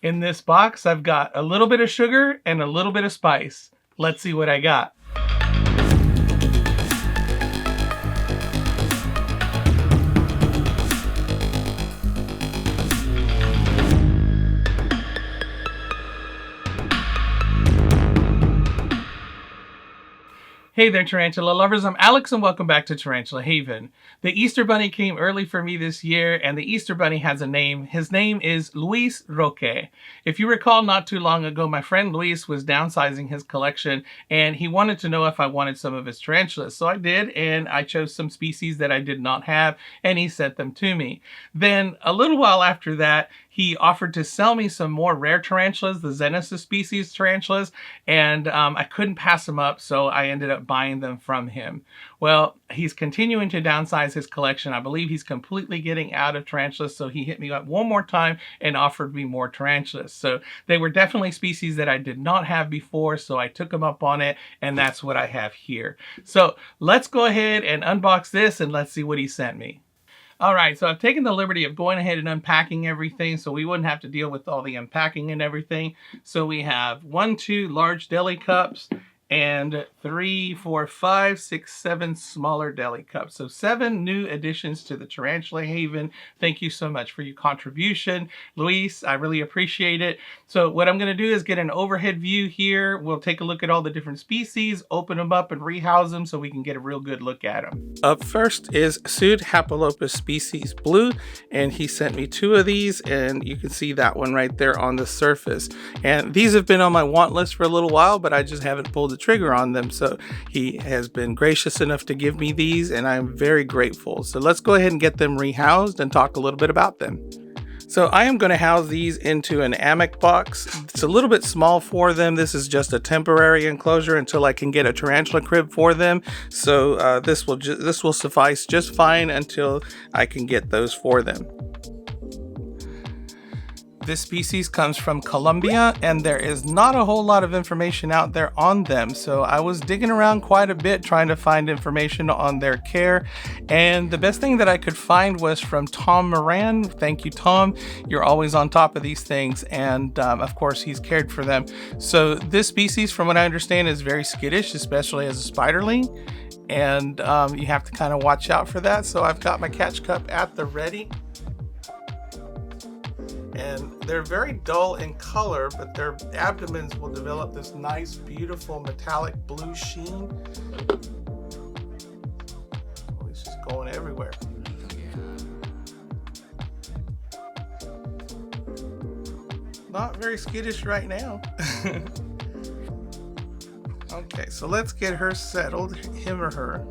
In this box, I've got a little bit of sugar and a little bit of spice. Let's see what I got. Hey there, tarantula lovers. I'm Alex and welcome back to Tarantula Haven. The Easter Bunny came early for me this year, and the Easter Bunny has a name. His name is Luis Roque. If you recall, not too long ago, my friend Luis was downsizing his collection, and he wanted to know if I wanted some of his tarantulas. So I did, and I chose some species that I did not have, and he sent them to me. Then, a little while after that, he offered to sell me some more rare tarantulas, the Xenesis species tarantulas, and I couldn't pass them up, so I ended up buying them from him. Well, he's continuing to downsize his collection. I believe he's completely getting out of tarantulas, so he hit me up one more time and offered me more tarantulas. So they were definitely species that I did not have before, so I took him up on it, and that's what I have here. So let's go ahead and unbox this, and let's see what he sent me. All right, so I've taken the liberty of going ahead and unpacking everything so we wouldn't have to deal with all the unpacking and everything. So we have 2 large deli cups and 3, 4, 5, 6, 7 smaller deli cups. So 7 new additions to the Tarantula Haven. Thank you so much for your contribution, Luis. I really appreciate it. So what I'm going to do is get an overhead view here. We'll take a look at all the different species, open them up and rehouse them so we can get a real good look at them. Up first is Rehousing Hapalopus species blue, and he sent me 2 of these, and you can see that one right there on the surface. And these have been on my want list for a little while, but I just haven't pulled the trigger on them. So he has been gracious enough to give me these, and I'm very grateful. So let's go ahead and get them rehoused and talk a little bit about them. So I am going to house these into an hammock box. It's a little bit small for them. This is just a temporary enclosure until I can get a tarantula crib for them. So this will suffice just fine until I can get those for them. This species comes from Colombia, and there is not a whole lot of information out there on them. So I was digging around quite a bit trying to find information on their care. And the best thing that I could find was from Tom Moran. Thank you, Tom. You're always on top of these things. And of course, he's cared for them. So this species, from what I understand, is very skittish, especially as a spiderling. And you have to kind of watch out for that. So I've got my catch cup at the ready. And they're very dull in color, but their abdomens will develop this nice, beautiful metallic blue sheen. Oh, it's just going everywhere. Not very skittish right now. Okay, so let's get her settled, him or her.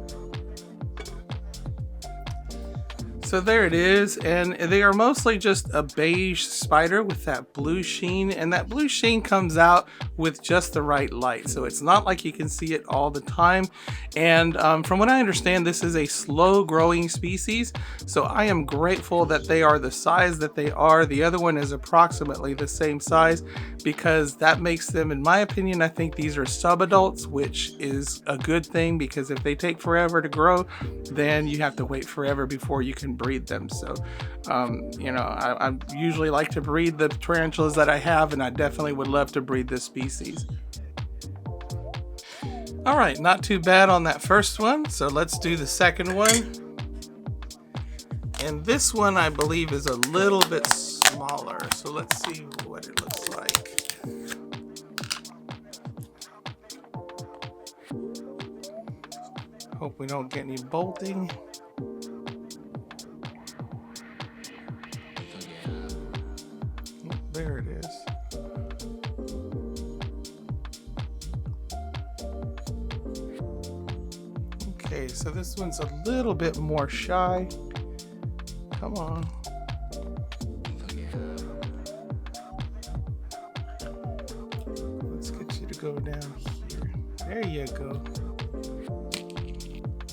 So there it is, and they are mostly just a beige spider with that blue sheen, and that blue sheen comes out with just the right light, so it's not like you can see it all the time. And from what I understand, this is a slow growing species, so I am grateful that they are the size that they are. The other one is approximately the same size, because that makes them, in my opinion, I think these are subadults, which is a good thing, because if they take forever to grow, then you have to wait forever before you can breed them. So I usually like to breed the tarantulas that I have, and I definitely would love to breed this species. All right, not too bad on that first one, so let's do the second one. And this one I believe is a little bit smaller, so let's see what it looks like. Hope we don't get any bolting. There it is. Okay, so this one's a little bit more shy. Come on. Let's get you to go down here. There you go.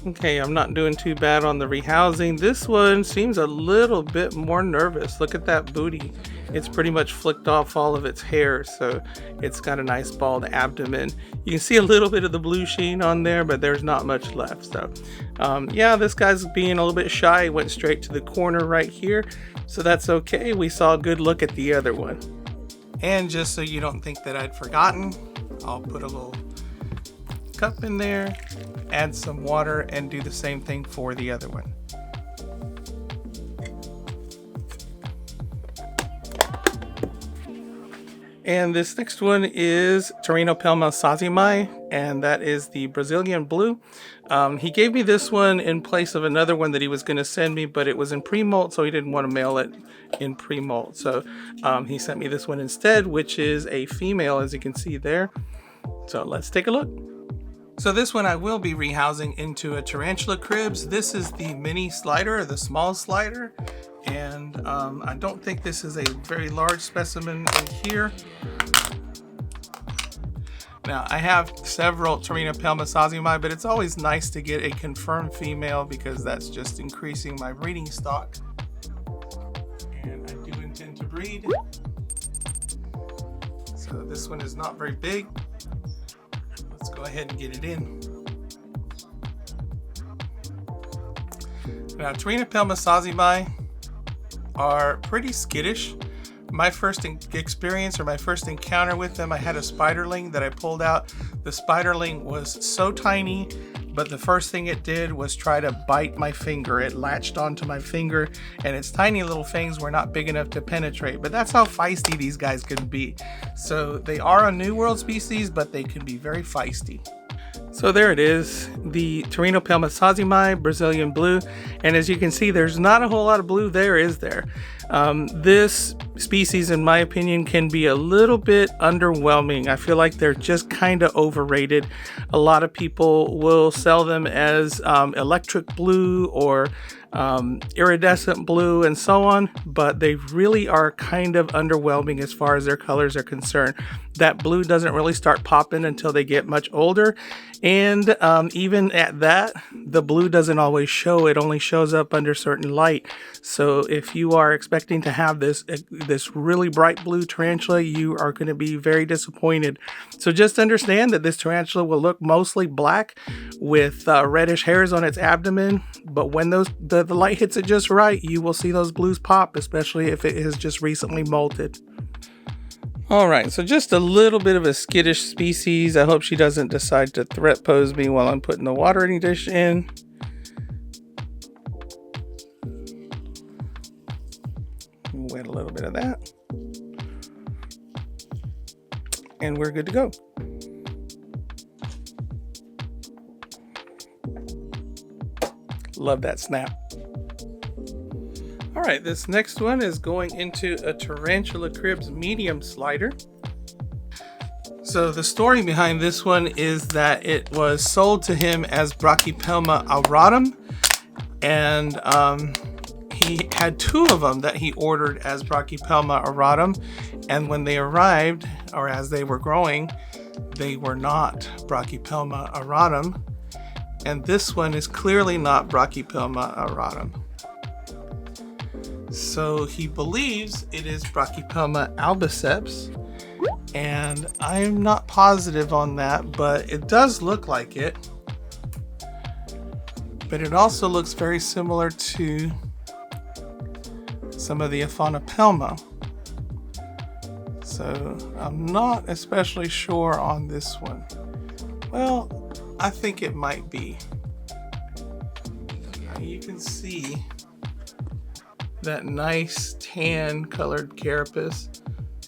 Okay, I'm not doing too bad on the rehousing. This one seems a little bit more nervous. Look at that booty. It's pretty much flicked off all of its hair, so it's got a nice bald abdomen. You can see a little bit of the blue sheen on there, but there's not much left. So yeah, this guy's being a little bit shy. He went straight to the corner right here, so that's okay. We saw a good look at the other one. And just so you don't think that I'd forgotten, I'll put a little cup in there, add some water, and do the same thing for the other one. And this next one is Tarantula sazimai, and that is the Brazilian blue. He gave me this one in place of another one that he was going to send me, but it was in pre-molt, so he didn't want to mail it in pre-molt. So he sent me this one instead, which is a female, as you can see there. So let's take a look. So this one I will be rehousing into a tarantula cribs. This is the mini slider, or the small slider. And I don't think this is a very large specimen in here. Now, I have several Tarantula sazimai, but it's always nice to get a confirmed female because that's just increasing my breeding stock. And I do intend to breed. So this one is not very big. Let's go ahead and get it in. Now, Tarantula sazimai are pretty skittish. My first experience, or my first encounter with them, I had a spiderling that I pulled out. The spiderling was so tiny, but the first thing it did was try to bite my finger. It latched onto my finger, and its tiny little fangs were not big enough to penetrate. But that's how feisty these guys can be. So they are a New World species, but they can be very feisty. So there it is, the Tarantula sazimai Brazilian blue, and as you can see, there's not a whole lot of blue there, is there? This species, in my opinion, can be a little bit underwhelming. I feel like they're just kind of overrated. A lot of people will sell them as electric blue or iridescent blue and so on, but they really are kind of underwhelming as far as their colors are concerned. That blue doesn't really start popping until they get much older, and even at that, the blue doesn't always show. It only shows up under certain light. So if you are expecting to have this really bright blue tarantula, you are going to be very disappointed. So just understand that this tarantula will look mostly black with reddish hairs on its abdomen, but when the light hits it just right, you will see those blues pop, especially if it has just recently molted. Alright, so just a little bit of a skittish species. I hope she doesn't decide to threat pose me while I'm putting the watering dish in. Wet a little bit of that. And we're good to go. Love that snap. All right, this next one is going into a Tarantula Cribs medium slider. So the story behind this one is that it was sold to him as Brachypelma auratum, and he had two of them that he ordered as Brachypelma auratum, and when they arrived, or as they were growing, they were not Brachypelma auratum, and this one is clearly not Brachypelma auratum. So he believes it is Brachypelma albiceps, and I'm not positive on that, but it does look like it. But it also looks very similar to some of the Aphanopelma. So I'm not especially sure on this one. Well, I think it might be. Now you can see that nice tan colored carapace.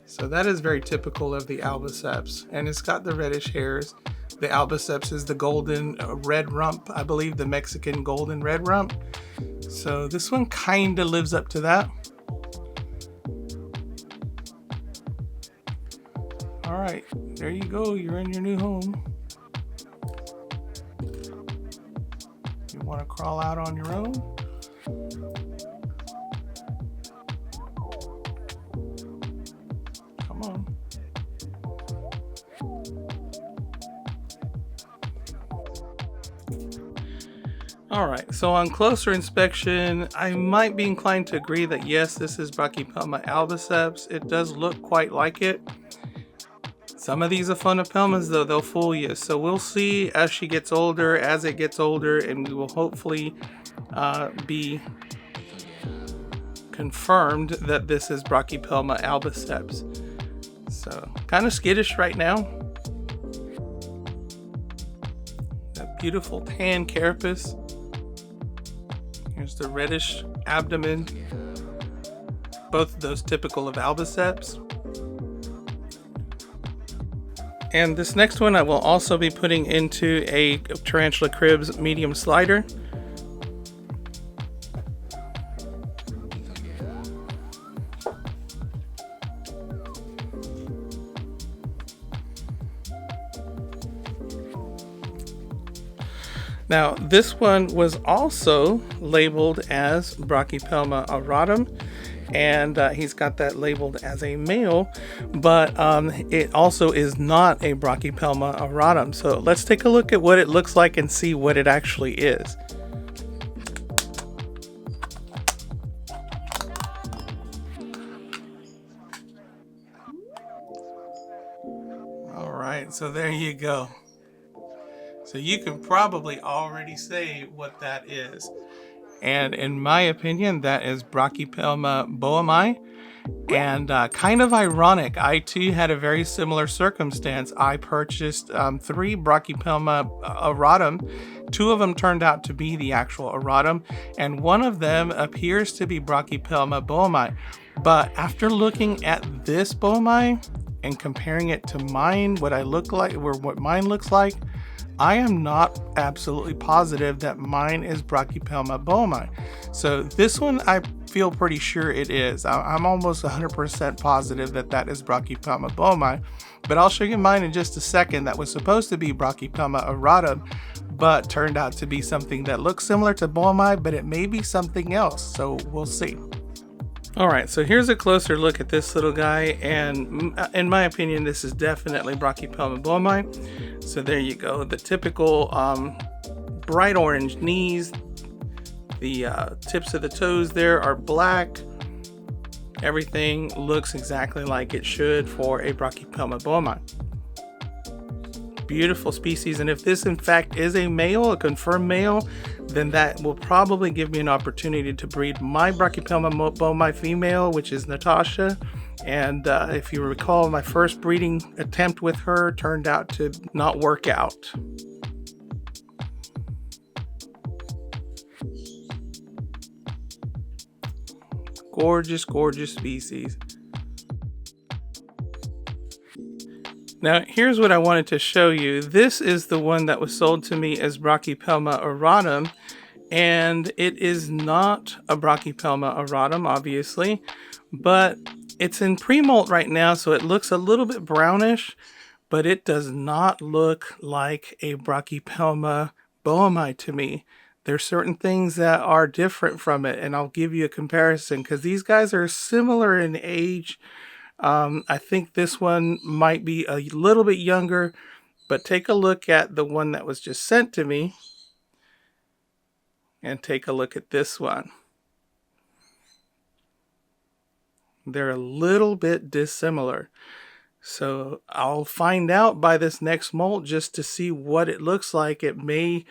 So that is very typical of the albiceps, and it's got the reddish hairs. The albiceps is the golden red rump, I believe, the Mexican golden red rump. So this one kind of lives up to that. All right, there you go. You're in your new home. You want to crawl out on your own? Come on. All right, so on closer inspection, I might be inclined to agree that yes, this is Brachypelma albiceps. It does look quite like it. Some of these Aphanopelmas, though, they'll fool you. So we'll see as she gets older, as it gets older, and we will hopefully be confirmed that this is Brachypelma albiceps. So kind of skittish right now. That beautiful tan carapace. Here's the reddish abdomen. Both of those typical of albiceps. And this next one I will also be putting into a Tarantula Cribs medium slider. Now, this one was also labeled as Brachypelma auratum, and he's got that labeled as a male, but it also is not a Brachypelma auratum. So let's take a look at what it looks like and see what it actually is. All right, so there you go. So you can probably already say what that is. And in my opinion, that is Brachypelma boehmei. And kind of ironic, I too had a very similar circumstance. I purchased 3 Brachypelma auratum. 2 of them turned out to be the actual auratum, and one of them appears to be Brachypelma boehmei. But after looking at this boehmei and comparing it to mine, what I look like, or what mine looks like, I am not absolutely positive that mine is Brachypelma boehmei. So this one I feel pretty sure it is. I'm almost 100% positive that that is Brachypelma boehmei, but I'll show you mine in just a second. That was supposed to be Brachypelma auratum, but turned out to be something that looks similar to boehmei, but it may be something else, so we'll see. Alright, so here's a closer look at this little guy, and in my opinion this is definitely Brachypelma boehmei. So there you go, the typical bright orange knees, the tips of the toes there are black. Everything looks exactly like it should for a Brachypelma boehmei. Beautiful species, and if this in fact is a male, a confirmed male, then that will probably give me an opportunity to breed my Brachypelma boehmei female, which is Natasha. And if you recall, my first breeding attempt with her turned out to not work out. Gorgeous, gorgeous species. Now, here's what I wanted to show you. This is the one that was sold to me as Brachypelma auratum, and it is not a Brachypelma auratum, obviously, but it's in pre-molt right now, so it looks a little bit brownish, but it does not look like a Brachypelma boehmei to me. There's certain things that are different from it, and I'll give you a comparison because these guys are similar in age. I think this one might be a little bit younger, but take a look at the one that was just sent to me and take a look at this one. They're a little bit dissimilar. So I'll find out by this next molt just to see what it looks like. It may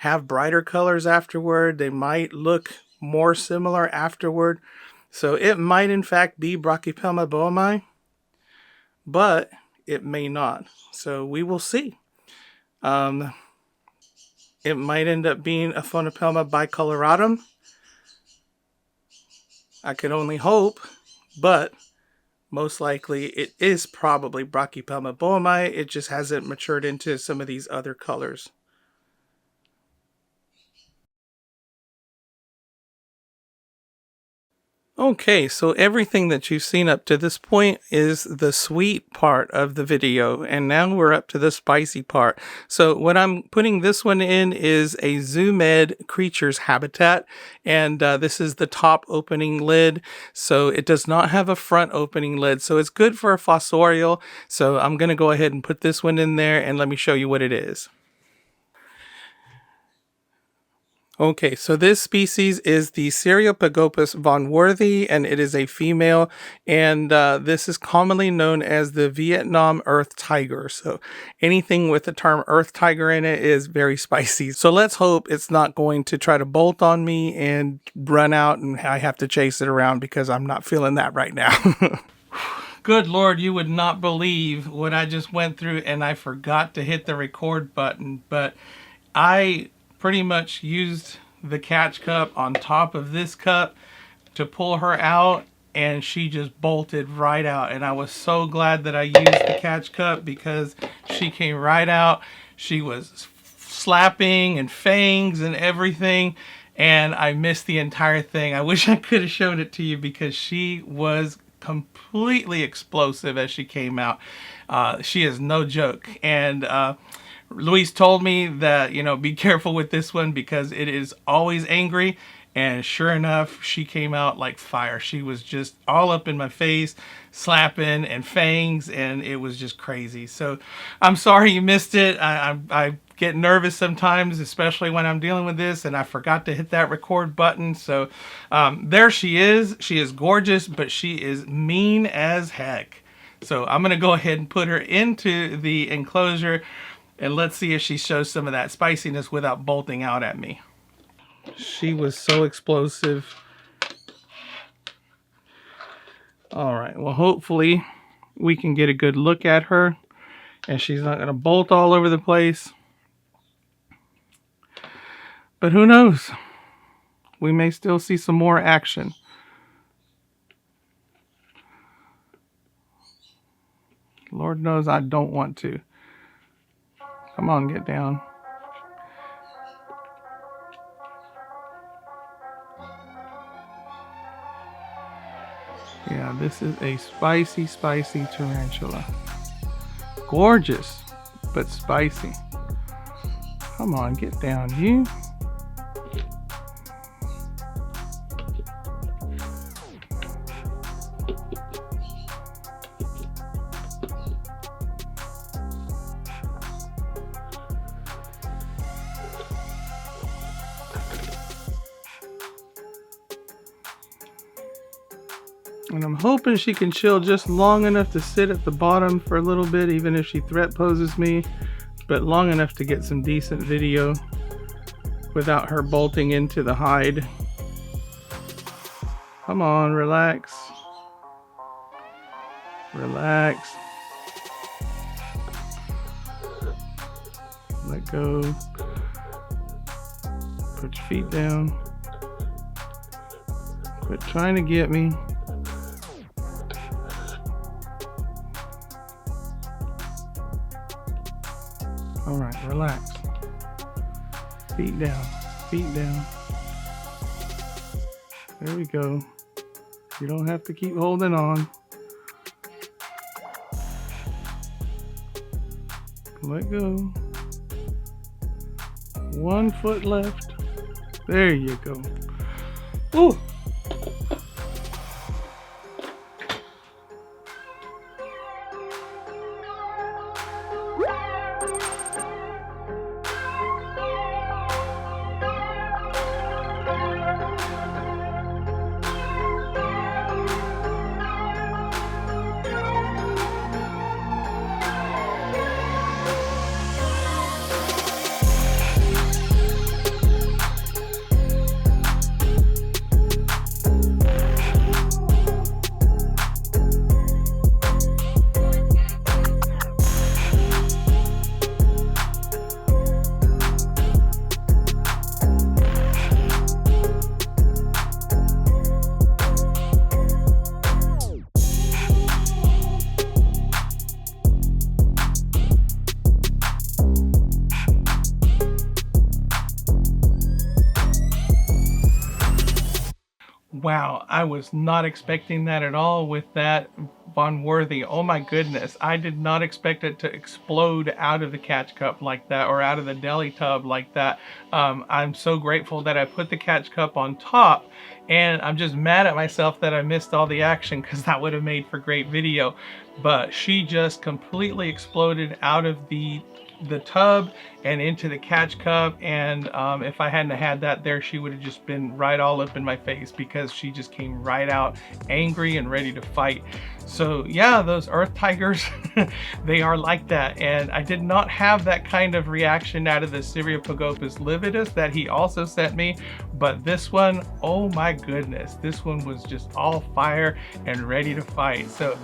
have brighter colors afterward. They might look more similar afterward. So it might in fact be Brachypelma boehmei, but it may not. So we will see. It might end up being a Phonopelma bicoloratum. I can only hope, but most likely it is probably Brachypelma boehmei. It just hasn't matured into some of these other colors. Okay, so everything that you've seen up to this point is the sweet part of the video, and now we're up to the spicy part. So what I'm putting this one in is a Zoo-Med creatures habitat, and this is the top opening lid, so it does not have a front opening lid, so it's good for a fossorial. So I'm going to go ahead and put this one in there, and let me show you what it is. Okay, so this species is the Cereopagopus von Worthy, and it is a female, and this is commonly known as the Vietnam earth tiger. So anything with the term earth tiger in it is very spicy. So let's hope it's not going to try to bolt on me and run out and I have to chase it around, because I'm not feeling that right now. Good Lord, you would not believe what I just went through, and I forgot to hit the record button, but I pretty much used the catch cup on top of this cup to pull her out, and she just bolted right out. And I was so glad that I used the catch cup because she came right out. She was slapping and fangs and everything, and I missed the entire thing. I wish I could have shown it to you because she was completely explosive as she came out. She is no joke. And Luis told me that, you know, be careful with this one because it is always angry. And sure enough, she came out like fire. She was just all up in my face, slapping and fangs, and it was just crazy. So I'm sorry you missed it. I get nervous sometimes, especially when I'm dealing with this, and I forgot to hit that record button. So there she is. She is gorgeous, but she is mean as heck. So I'm going to go ahead and put her into the enclosure, and let's see if she shows some of that spiciness without bolting out at me. She was so explosive. All right, well, hopefully we can get a good look at her and she's not going to bolt all over the place. But who knows? We may still see some more action. Lord knows I don't want to. Come on, get down. Yeah, this is a spicy, spicy tarantula. Gorgeous, but spicy. Come on, get down, you. And I'm hoping she can chill just long enough to sit at the bottom for a little bit, even if she threat poses me, but long enough to get some decent video without her bolting into the hide. Come on, relax. Relax. Let go. Put your feet down. Quit trying to get me. All right, relax. Feet down, feet down. There we go. You don't have to keep holding on. Let go. 1 foot left. There you go. Ooh. Wow, I was not expecting that at all with that Von Worthy. Oh my goodness, I did not expect it to explode out of the catch cup like that, or out of the deli tub like that. I'm so grateful that I put the catch cup on top, and I'm just mad at myself that I missed all the action because that would have made for great video. But she just completely exploded out of the tub and into the catch cup, and if I hadn't had that there, she would have just been right all up in my face because she just came right out angry and ready to fight. So yeah, those earth tigers, they are like that, and I did not have that kind of reaction out of the Syriopagopus lividus that he also sent me, but this one, oh my goodness, this one was just all fire and ready to fight. So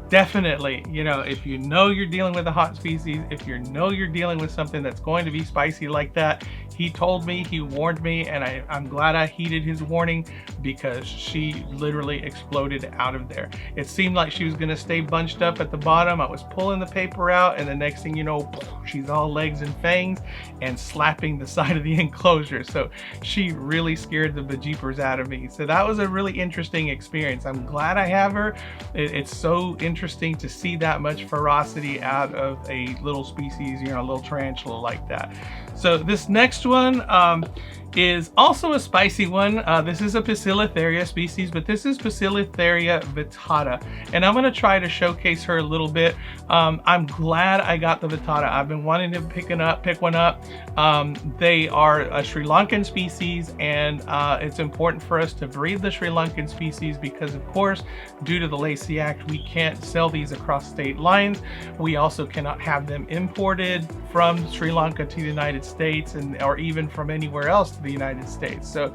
definitely, if you know you're dealing with a hot species, if you know you're dealing with something that's going to be spicy like that, he told me, he warned me, and I'm glad I heeded his warning, because she literally exploded out of there. It seemed like she was going to stay bunched up at the bottom. I was pulling the paper out, and the next thing you know, she's all legs and fangs and slapping the side of the enclosure. So she really scared the bejeepers out of me. So that was a really interesting experience. I'm glad I have her. It's so interesting to see that much ferocity out of a little species, a little tarantula like that. So this next one is also a spicy one. This is a Poecilotheria species, but this is Poecilotheria vittata, and I'm going to try to showcase her a little bit. I'm glad I got the vittata. I've been wanting to pick one up. They are a Sri Lankan species, and it's important for us to breed the Sri Lankan species because, of course, due to the Lacey Act, we can't sell these across state lines. We also cannot have them imported from Sri Lanka to the United States, or even from anywhere else to the United States. So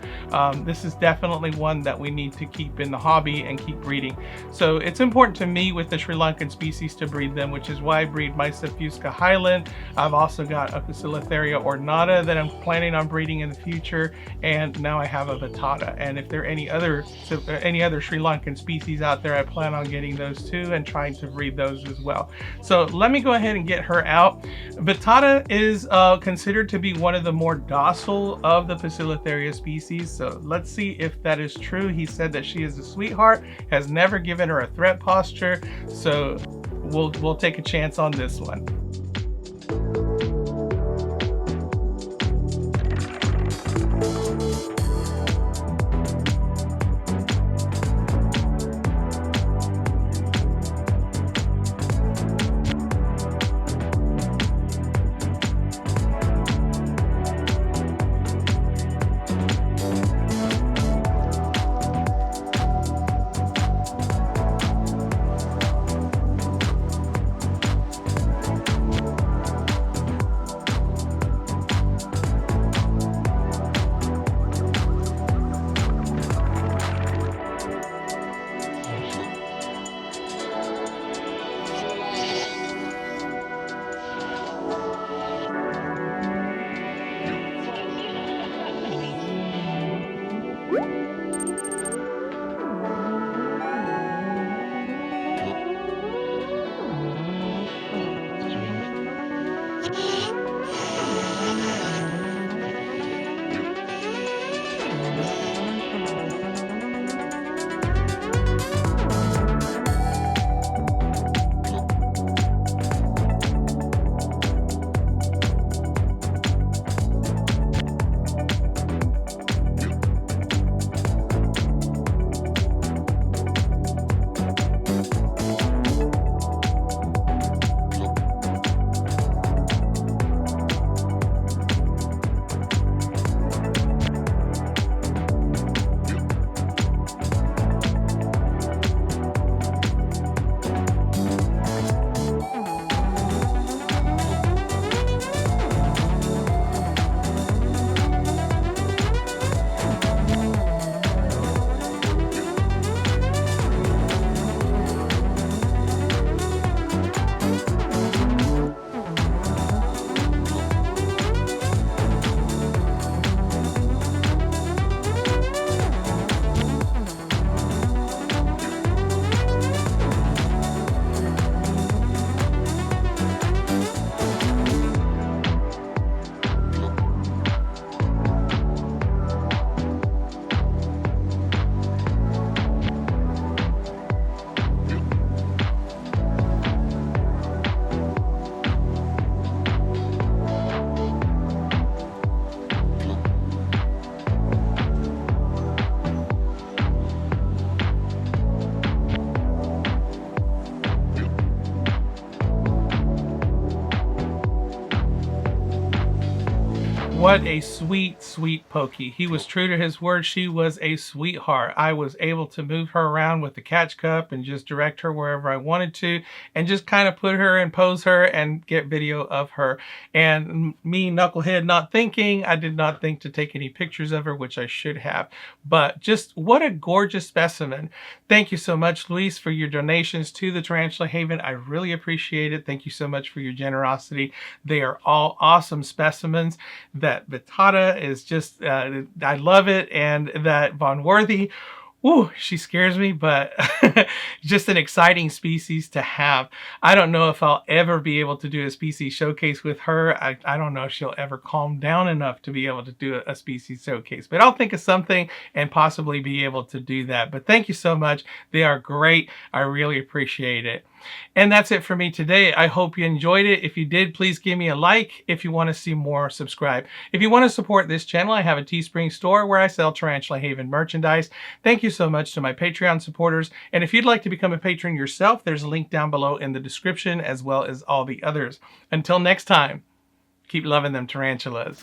this is definitely one that we need to keep in the hobby and keep breeding. So it's important to me with the Sri Lankan species to breed them, which is why I breed my Fusca Highland. I've also got a Poecilotheria ornata that I'm planning on breeding in the future, and now I have a vittata. And if there are any other Sri Lankan species out there, I plan on getting those too and trying to breed those as well. So let me go ahead and get her out. Vittata is considered to be one of the more docile of the Poecilotheria species, so let's see if that is true. He said that she is a sweetheart, has never given her a threat posture, so we'll take a chance on this one. what a sweet, sweet Pokey. He was true to his word. She was a sweetheart. I was able to move her around with the catch cup and just direct her wherever I wanted to, and just kind of put her and pose her and get video of her. And me, knucklehead, not thinking, I did not think to take any pictures of her, which I should have. But just what a gorgeous specimen. Thank you so much, Luis, for your donations to the Tarantula Haven. I really appreciate it. Thank you so much for your generosity. They are all awesome specimens. That Vittata is just, I love it. And that Von Worthy, ooh, she scares me, but just an exciting species to have. I don't know if I'll ever be able to do a species showcase with her. I don't know if she'll ever calm down enough to be able to do a species showcase, but I'll think of something and possibly be able to do that. But thank you so much. They are great. I really appreciate it. And that's it for me today. I hope you enjoyed it. If you did, please give me a like. If you want to see more, subscribe. If you want to support this channel, I have a Teespring store where I sell Tarantula Haven merchandise. Thank you so much to my Patreon supporters. And if you'd like to become a patron yourself, there's a link down below in the description, as well as all the others. Until next time, keep loving them tarantulas.